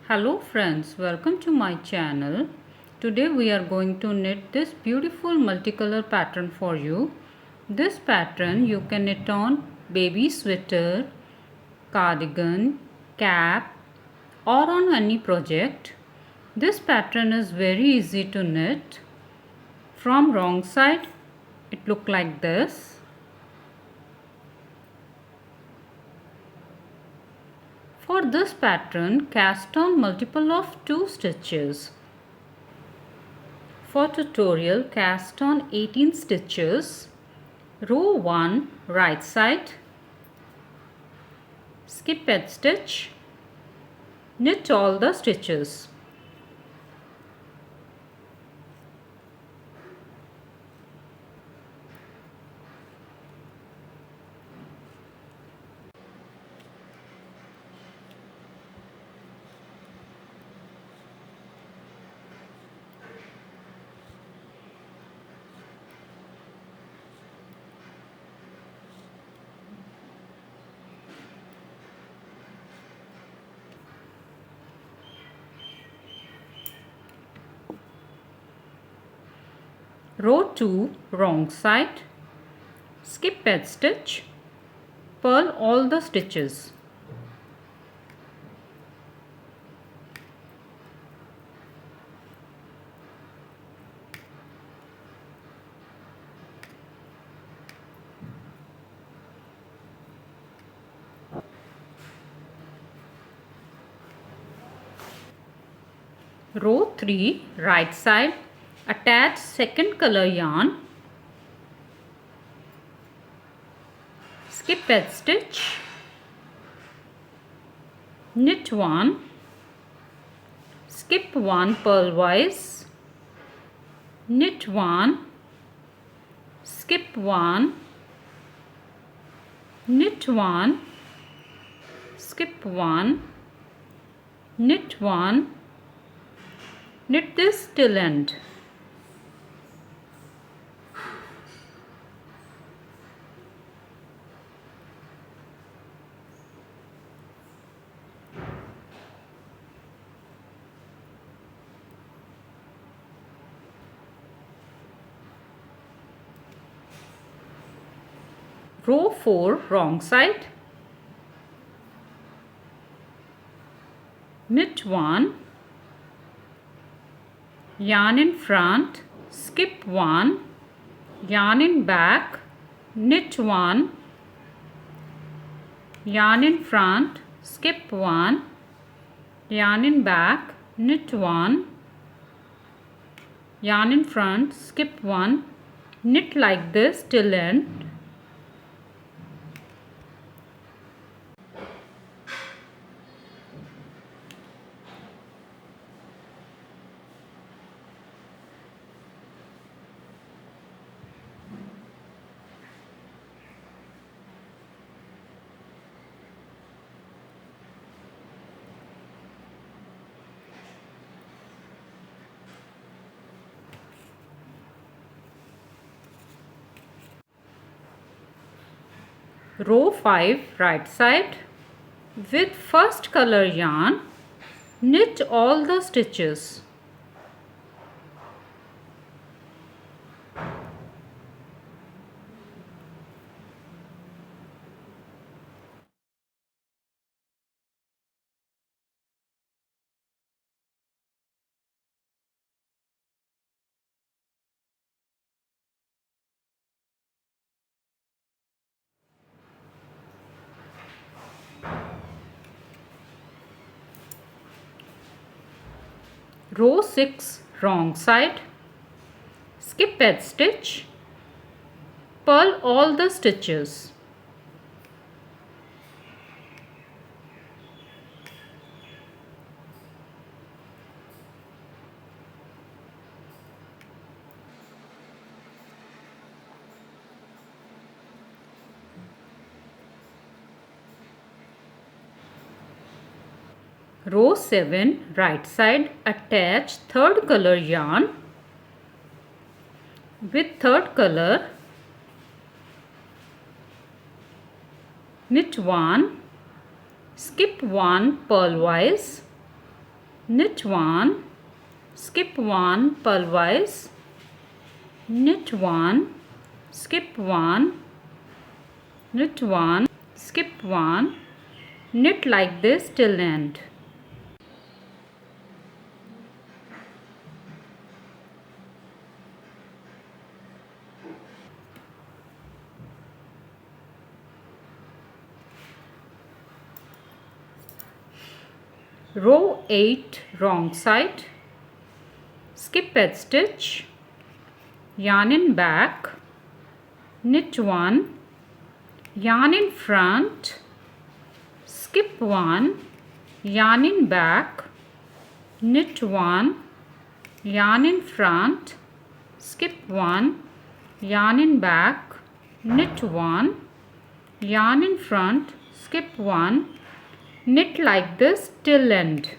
Hello friends, welcome to my channel. Today we are going to knit this beautiful multicolor pattern for you. This pattern you can knit on baby sweater, cardigan, cap or on any project. This pattern is very easy to knit. From wrong side it look like this. For this pattern, cast on multiple of 2 stitches. For tutorial, cast on 18 stitches. Row 1 right side, skip edge stitch, knit all the stitches. Row 2 wrong side, skip edge stitch, purl all the stitches. Row 3 right side, attach second color yarn, skip edge stitch, knit 1, skip 1 purlwise, knit 1, skip 1, knit 1, skip 1, knit 1, knit this till end. Row 4 wrong side, knit 1, yarn in front, skip 1, yarn in back, knit 1, yarn in front, skip 1, yarn in back, knit 1, yarn in front, skip 1, knit like this till end. Row 5 right side, with first color yarn, knit all the stitches. Row 6 wrong side, skip edge stitch, purl all the stitches. Row 7 right side, attach third color yarn with third color, knit 1, skip 1 purlwise, knit 1, skip 1 purlwise, knit 1, skip 1, knit 1, skip 1, knit like this till end. Row 8 wrong side, skip edge stitch, yarn in back, knit 1, yarn in front, skip 1, yarn in back, knit 1, yarn in front, skip 1, yarn in back, knit 1, yarn in front, skip 1, knit like this till end.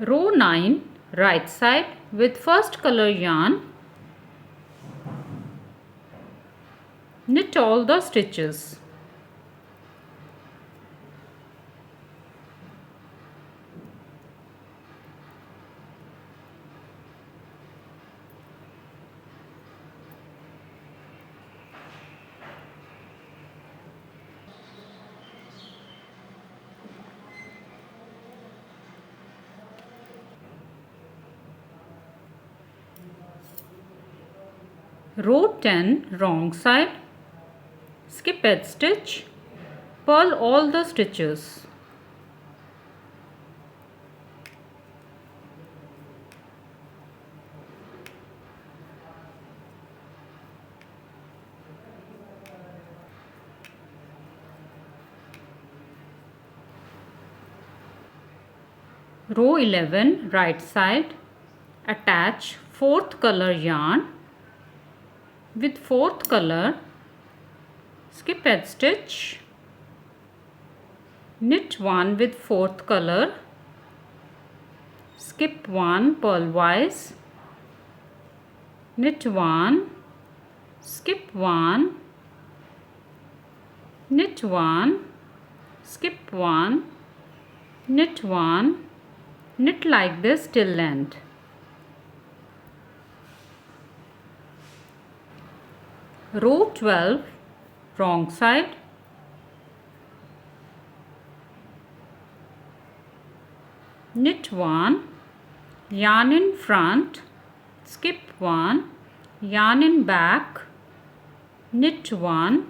Row 9 right side with first color yarn, knit all the stitches. Row 10 wrong side, skip edge stitch, purl all the stitches. Row 11 right side, attach fourth color yarn with fourth color, skip edge stitch, knit 1 with fourth color, skip 1 purlwise, knit 1, skip 1, knit 1, skip 1, knit 1, knit like this till end. Row 12 wrong side, knit 1, yarn in front, skip 1, yarn in back, knit 1,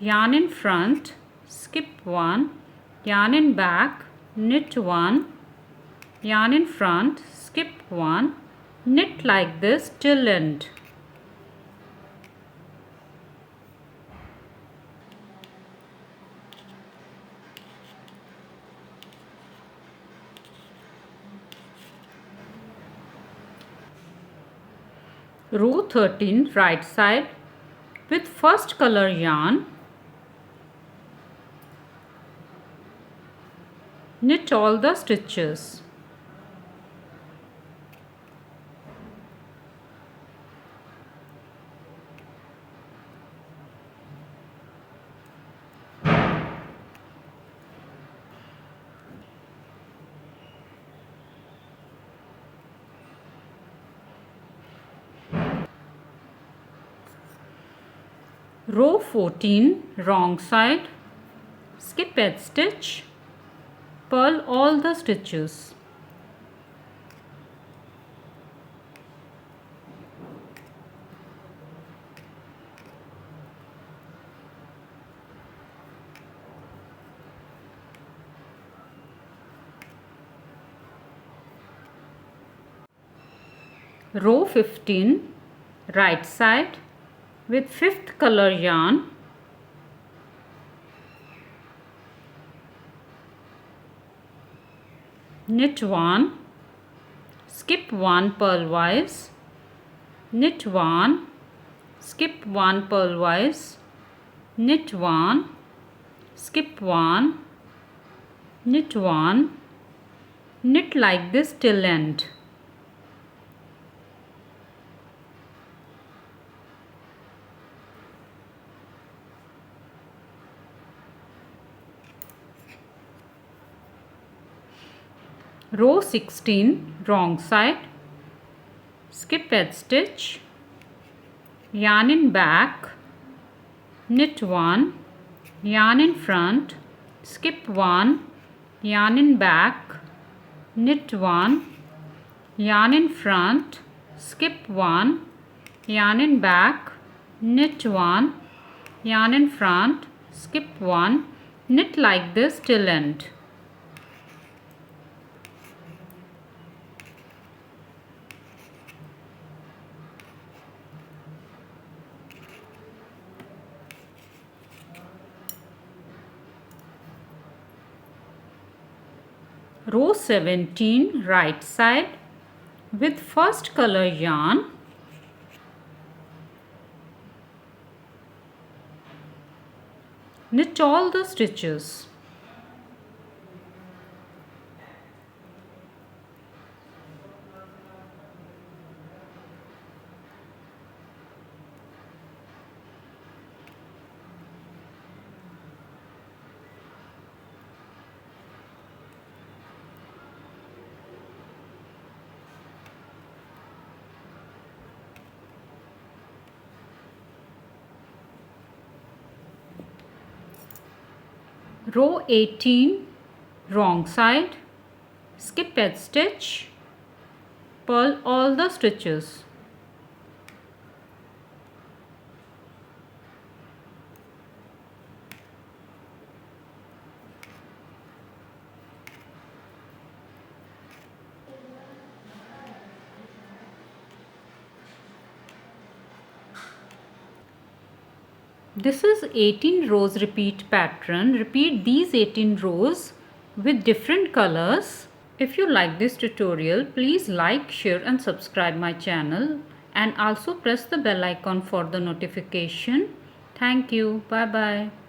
yarn in front, skip 1, yarn in back, knit 1, yarn in front, skip 1, knit like this till end. Row 13 right side with first color yarn, knit all the stitches. Row 14 wrong side, skip edge stitch, purl all the stitches. Row 15 right side with fifth color yarn, knit 1, skip 1 purlwise, knit 1, skip 1 purlwise, knit 1, skip 1, knit 1, knit like this till end. Row 16, wrong side, skip edge stitch, yarn in back, knit 1, yarn in front, skip 1, yarn in back, knit 1, yarn in front, skip 1, yarn in back, knit 1, yarn in front, skip 1, knit like this till end. Row 17, right side, with first color yarn, knit all the stitches. Row 18, wrong side, skip edge stitch, purl all the stitches. This is 18 rows repeat pattern. Repeat these 18 rows with different colors. If you like this tutorial, please like, share and subscribe my channel, and also press the bell icon for the notification. Thank you. Bye bye.